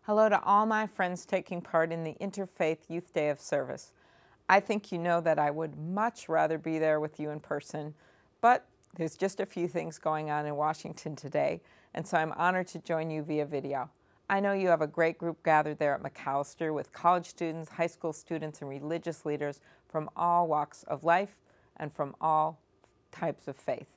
Hello to all my friends taking part in the Interfaith Youth Day of Service. I think you know that I would much rather be there with you in person, but there's just a few things going on in Washington today, and so I'm honored to join you via video. I know you have a great group gathered there at Macalester with college students, high school students, and religious leaders from all walks of life and from all types of faith.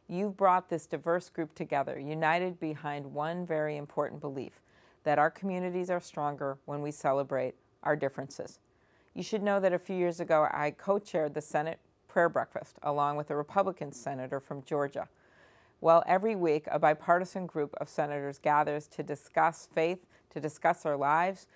You've brought this diverse group together, united behind one very important belief, that our communities are stronger when we celebrate our differences. You should know that a few years ago I co-chaired the Senate prayer breakfast along with a Republican senator from Georgia. Well, every week a bipartisan group of senators gathers to discuss faith, to discuss our lives.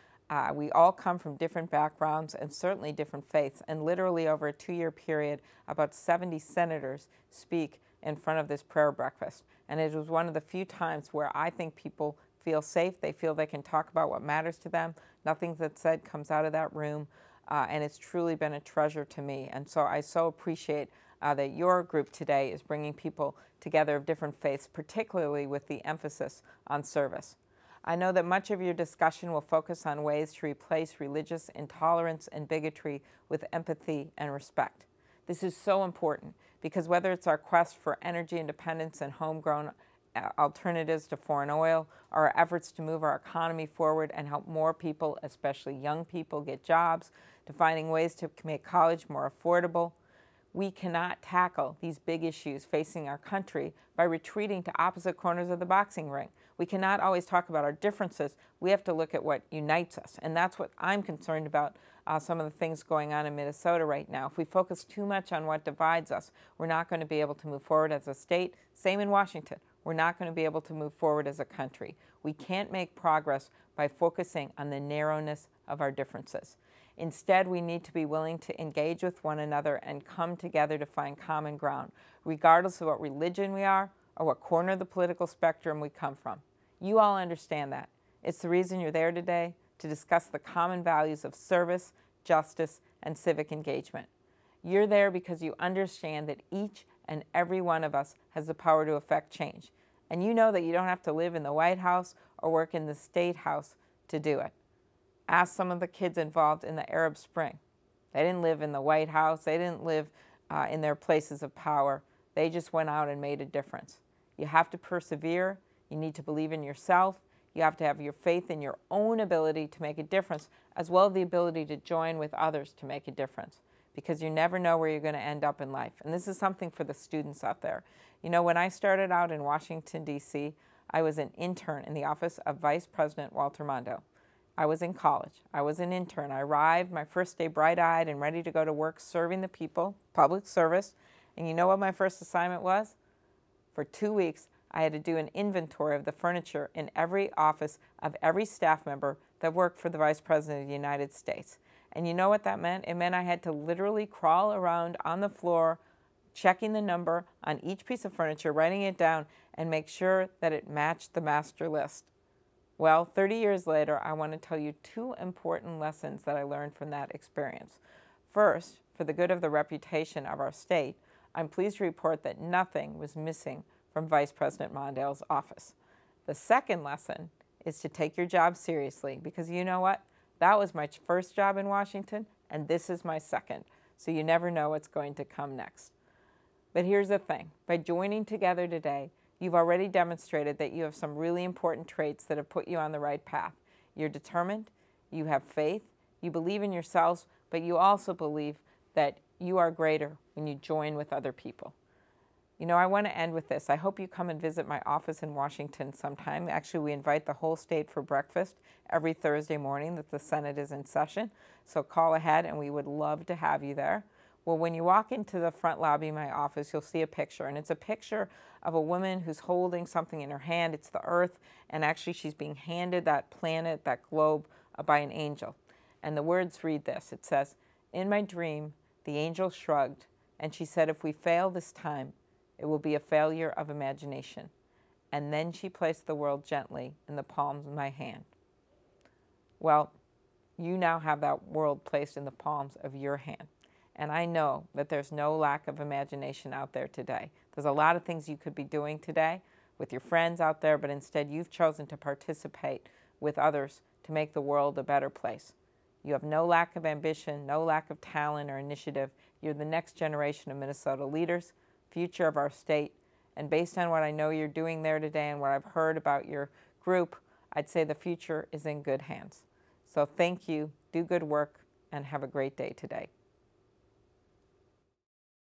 We all come from different backgrounds and certainly different faiths, and literally over a 2-year period about 70 senators speak in front of this prayer breakfast. And it was one of the few times where I think people feel safe, they feel they can talk about what matters to them. Nothing that's said comes out of that room, and it's truly been a treasure to me. And so I so appreciate that your group today is bringing people together of different faiths, particularly with the emphasis on service. I know that much of your discussion will focus on ways to replace religious intolerance and bigotry with empathy and respect. This is so important because whether it's our quest for energy independence and homegrown alternatives to foreign oil, or our efforts to move our economy forward and help more people, especially young people, get jobs, to finding ways to make college more affordable, we cannot tackle these big issues facing our country by retreating to opposite corners of the boxing ring. We cannot always talk about our differences. We have to look at what unites us, and that's what I'm concerned about. Some of the things going on in Minnesota right now. If we focus too much on what divides us, we're not going to be able to move forward as a state. Same in Washington. We're not going to be able to move forward as a country. We can't make progress by focusing on the narrowness of our differences. Instead, we need to be willing to engage with one another and come together to find common ground, regardless of what religion we are or what corner of the political spectrum we come from. You all understand that. It's the reason you're there today, to discuss the common values of service, justice, and civic engagement. You're there because you understand that each and every one of us has the power to affect change. And you know that you don't have to live in the White House or work in the State House to do it. Ask some of the kids involved in the Arab Spring. They didn't live in the White House. They didn't live in their places of power. They just went out and made a difference. You have to persevere. You need to believe in yourself. You have to have your faith in your own ability to make a difference, as well as the ability to join with others to make a difference, because you never know where you're going to end up in life. And this is something for the students out there. You know, when I started out in Washington, D.C., I was an intern in the office of Vice President Walter Mondale. I was in college. I was an intern. I arrived my first day bright-eyed and ready to go to work serving the people, public service. And you know what my first assignment was? For 2 weeks, I had to do an inventory of the furniture in every office of every staff member that worked for the Vice President of the United States. And you know what that meant? It meant I had to literally crawl around on the floor, checking the number on each piece of furniture, writing it down, and make sure that it matched the master list. Well, 30 years later, I want to tell you 2 important lessons that I learned from that experience. First, for the good of the reputation of our state, I'm pleased to report that nothing was missing from Vice President Mondale's office. The second lesson is to take your job seriously, because you know what? That was my first job in Washington, and this is my second, so you never know what's going to come next. But here's the thing. By joining together today, you've already demonstrated that you have some really important traits that have put you on the right path. You're determined, you have faith, you believe in yourselves, but you also believe that you are greater when you join with other people. You know, I want to end with this. I hope you come and visit my office in Washington sometime. Actually, we invite the whole state for breakfast every Thursday morning that the Senate is in session. So call ahead and we would love to have you there. Well, when you walk into the front lobby of my office, you'll see a picture. And it's a picture of a woman who's holding something in her hand. It's the earth. And actually, she's being handed that planet, that globe, by an angel. And the words read this. It says, "In my dream, the angel shrugged, and she said, if we fail this time, it will be a failure of imagination. And then she placed the world gently in the palms of my hand." Well, you now have that world placed in the palms of your hand. And I know that there's no lack of imagination out there today. There's a lot of things you could be doing today with your friends out there, but instead you've chosen to participate with others to make the world a better place. You have no lack of ambition, no lack of talent or initiative. You're the next generation of Minnesota leaders, future of our state, and based on what I know you're doing there today and what I've heard about your group, I'd say the future is in good hands. So thank you, do good work, and have a great day today.